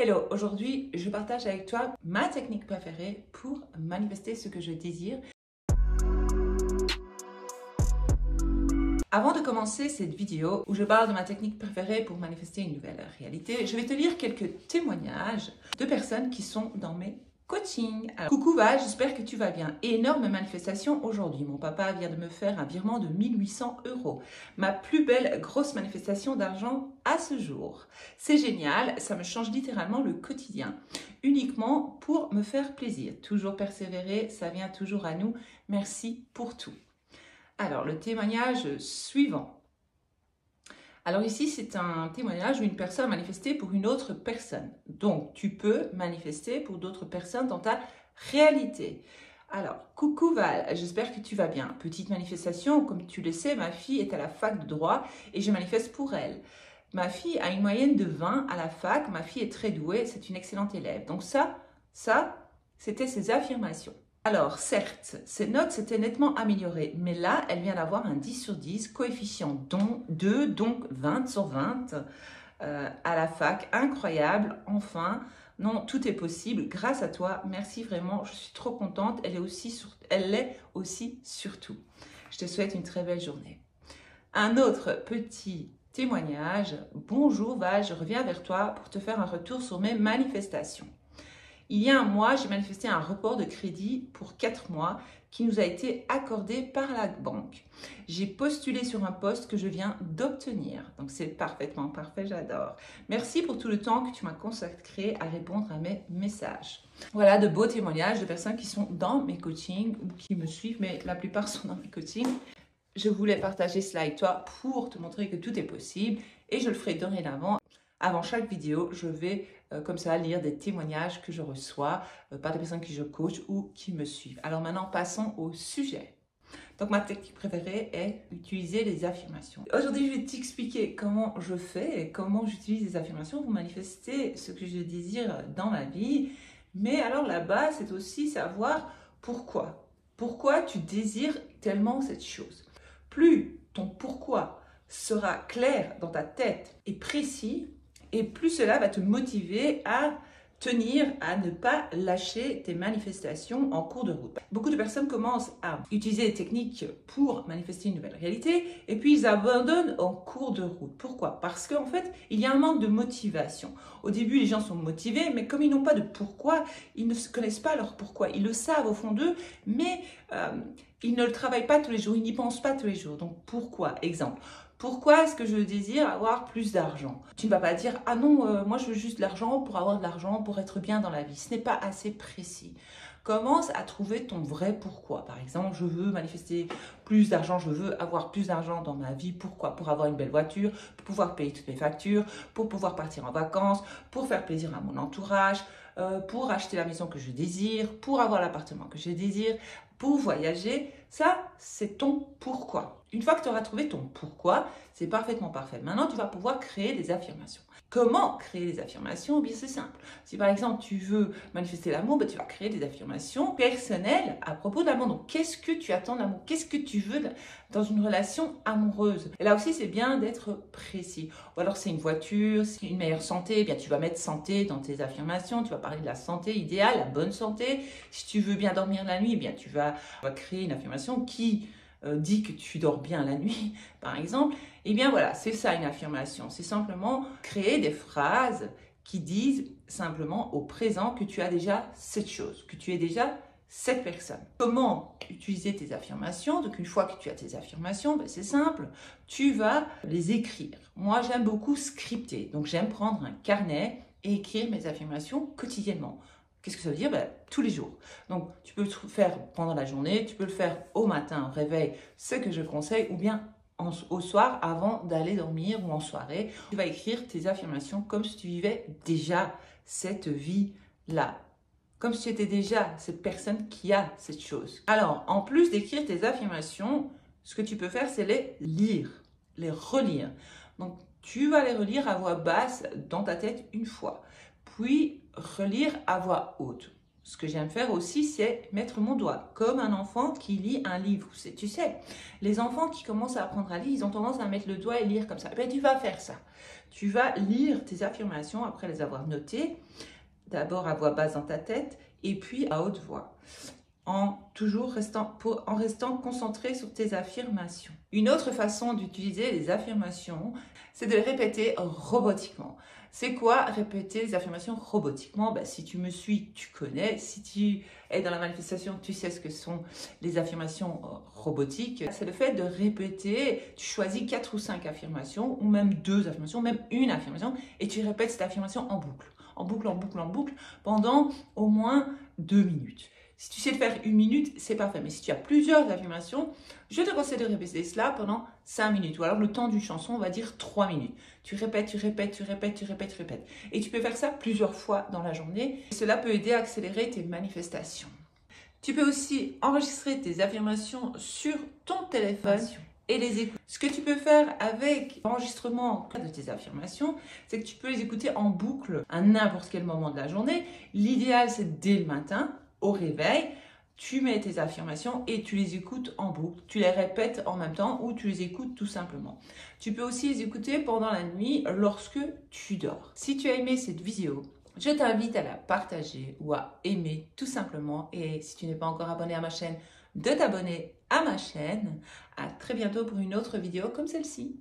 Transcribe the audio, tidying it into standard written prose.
Hello, aujourd'hui je partage avec toi ma technique préférée pour manifester ce que je désire. Avant de commencer cette vidéo où je parle de ma technique préférée pour manifester une nouvelle réalité, je vais te lire quelques témoignages de personnes qui sont dans mes coachings. Alors, coucou Val, j'espère que tu vas bien. Énorme manifestation aujourd'hui. Mon papa vient de me faire un virement de 1800 €. Ma plus belle grosse manifestation d'argent à ce jour. C'est génial, ça me change littéralement le quotidien. Uniquement pour me faire plaisir. Toujours persévérer, ça vient toujours à nous. Merci pour tout. Alors, le témoignage suivant. Alors ici, c'est un témoignage où une personne a manifesté pour une autre personne. Donc, tu peux manifester pour d'autres personnes dans ta réalité. Alors, coucou Val, j'espère que tu vas bien. Petite manifestation, comme tu le sais, ma fille est à la fac de droit et je manifeste pour elle. Ma fille a une moyenne de 20 à la fac, ma fille est très douée, c'est une excellente élève. Donc ça, c'était ses affirmations. Alors, certes, ses notes s'étaient nettement améliorées, mais là, elle vient d'avoir un 10 sur 10, coefficient 2, donc 20 sur 20 à la fac. Incroyable, enfin, non, tout est possible grâce à toi. Merci vraiment, je suis trop contente. Elle l'est aussi surtout. Je te souhaite une très belle journée. Un autre petit témoignage. Bonjour Val, je reviens vers toi pour te faire un retour sur mes manifestations. Il y a un mois, j'ai manifesté un report de crédit pour 4 mois qui nous a été accordé par la banque. J'ai postulé sur un poste que je viens d'obtenir. Donc, c'est parfaitement parfait, j'adore. Merci pour tout le temps que tu m'as consacré à répondre à mes messages. Voilà de beaux témoignages de personnes qui sont dans mes coachings ou qui me suivent, mais la plupart sont dans mes coachings. Je voulais partager cela avec toi pour te montrer que tout est possible et je le ferai dorénavant. Avant chaque vidéo, je vais comme ça lire des témoignages que je reçois par des personnes que je coach ou qui me suivent. Alors maintenant, passons au sujet. Donc ma technique préférée est utiliser les affirmations. Aujourd'hui, je vais t'expliquer comment je fais et comment j'utilise les affirmations pour manifester ce que je désire dans ma vie. Mais alors là-bas, c'est aussi savoir pourquoi. Pourquoi tu désires tellement cette chose. Plus ton pourquoi sera clair dans ta tête et précis, et plus cela va te motiver à tenir, à ne pas lâcher tes manifestations en cours de route. Beaucoup de personnes commencent à utiliser des techniques pour manifester une nouvelle réalité et puis ils abandonnent en cours de route. Pourquoi? Parce qu'en fait, il y a un manque de motivation. Au début, les gens sont motivés, mais comme ils n'ont pas de pourquoi, ils ne connaissent pas leur pourquoi. Ils le savent au fond d'eux, mais ils ne le travaillent pas tous les jours, ils n'y pensent pas tous les jours. Donc pourquoi? Exemple. Pourquoi est-ce que je désire avoir plus d'argent? Tu ne vas pas dire « Ah non, moi je veux juste de l'argent pour avoir de l'argent, pour être bien dans la vie ». Ce n'est pas assez précis. Commence à trouver ton vrai pourquoi. Par exemple, je veux manifester plus d'argent, je veux avoir plus d'argent dans ma vie. Pourquoi? Pour avoir une belle voiture, pour pouvoir payer toutes mes factures, pour pouvoir partir en vacances, pour faire plaisir à mon entourage, pour acheter la maison que je désire, pour avoir l'appartement que je désire, pour voyager. Ça, c'est ton pourquoi. Une fois que tu auras trouvé ton pourquoi, c'est parfaitement parfait. Maintenant, tu vas pouvoir créer des affirmations. Comment créer des affirmations? Bien, c'est simple. Si par exemple, tu veux manifester l'amour, tu vas créer des affirmations personnelles à propos de l'amour. Donc, qu'est-ce que tu attends de l'amour? Qu'est-ce que tu veux dans une relation amoureuse? Et là aussi, c'est bien d'être précis. Ou alors, c'est une voiture, c'est une meilleure santé. Eh bien, tu vas mettre santé dans tes affirmations. Tu vas parler de la santé idéale, la bonne santé. Si tu veux bien dormir la nuit, eh bien, tu vas créer une affirmation qui dit que tu dors bien la nuit, par exemple. Eh bien voilà, c'est ça une affirmation. C'est simplement créer des phrases qui disent simplement au présent que tu as déjà cette chose, que tu es déjà cette personne. Comment utiliser tes affirmations? Donc une fois que tu as tes affirmations, c'est simple, tu vas les écrire. Moi, j'aime beaucoup scripter. Donc j'aime prendre un carnet et écrire mes affirmations quotidiennement. Qu'est-ce que ça veut dire? Tous les jours. Donc, tu peux le faire pendant la journée, tu peux le faire au matin, au réveil, ce que je conseille, ou bien au soir avant d'aller dormir ou en soirée. Tu vas écrire tes affirmations comme si tu vivais déjà cette vie-là. Comme si tu étais déjà cette personne qui a cette chose. Alors, en plus d'écrire tes affirmations, ce que tu peux faire, c'est les lire, les relire. Donc, tu vas les relire à voix basse dans ta tête une fois. Puis relire à voix haute. Ce que j'aime faire aussi, c'est mettre mon doigt, comme un enfant qui lit un livre. Tu sais, les enfants qui commencent à apprendre à lire, ils ont tendance à mettre le doigt et lire comme ça. Ben, tu vas faire ça. Tu vas lire tes affirmations après les avoir notées, d'abord à voix basse dans ta tête, et puis à haute voix, en restant concentré sur tes affirmations. Une autre façon d'utiliser les affirmations, c'est de les répéter robotiquement. C'est quoi répéter les affirmations robotiquement? Ben, si tu me suis, tu connais. Si tu es dans la manifestation, tu sais ce que sont les affirmations robotiques. C'est le fait de répéter, tu choisis 4 ou 5 affirmations, ou même 2 affirmations, même une affirmation, et tu répètes cette affirmation en boucle. En boucle, en boucle, en boucle, pendant au moins 2 minutes. Si tu sais le faire 1 minute, c'est parfait. Mais si tu as plusieurs affirmations, je te conseille de répéter cela pendant 5 minutes. Ou alors le temps d'une chanson, on va dire 3 minutes. Tu répètes, tu répètes, tu répètes, tu répètes, tu répètes. Et tu peux faire ça plusieurs fois dans la journée. Cela peut aider à accélérer tes manifestations. Tu peux aussi enregistrer tes affirmations sur ton téléphone et les écouter. Ce que tu peux faire avec l'enregistrement de tes affirmations, c'est que tu peux les écouter en boucle à n'importe quel moment de la journée. L'idéal, c'est dès le matin, au réveil, tu mets tes affirmations et tu les écoutes en boucle. Tu les répètes en même temps ou tu les écoutes tout simplement. Tu peux aussi les écouter pendant la nuit lorsque tu dors. Si tu as aimé cette vidéo, je t'invite à la partager ou à aimer tout simplement. Et si tu n'es pas encore abonné à ma chaîne, de t'abonner à ma chaîne. À très bientôt pour une autre vidéo comme celle-ci.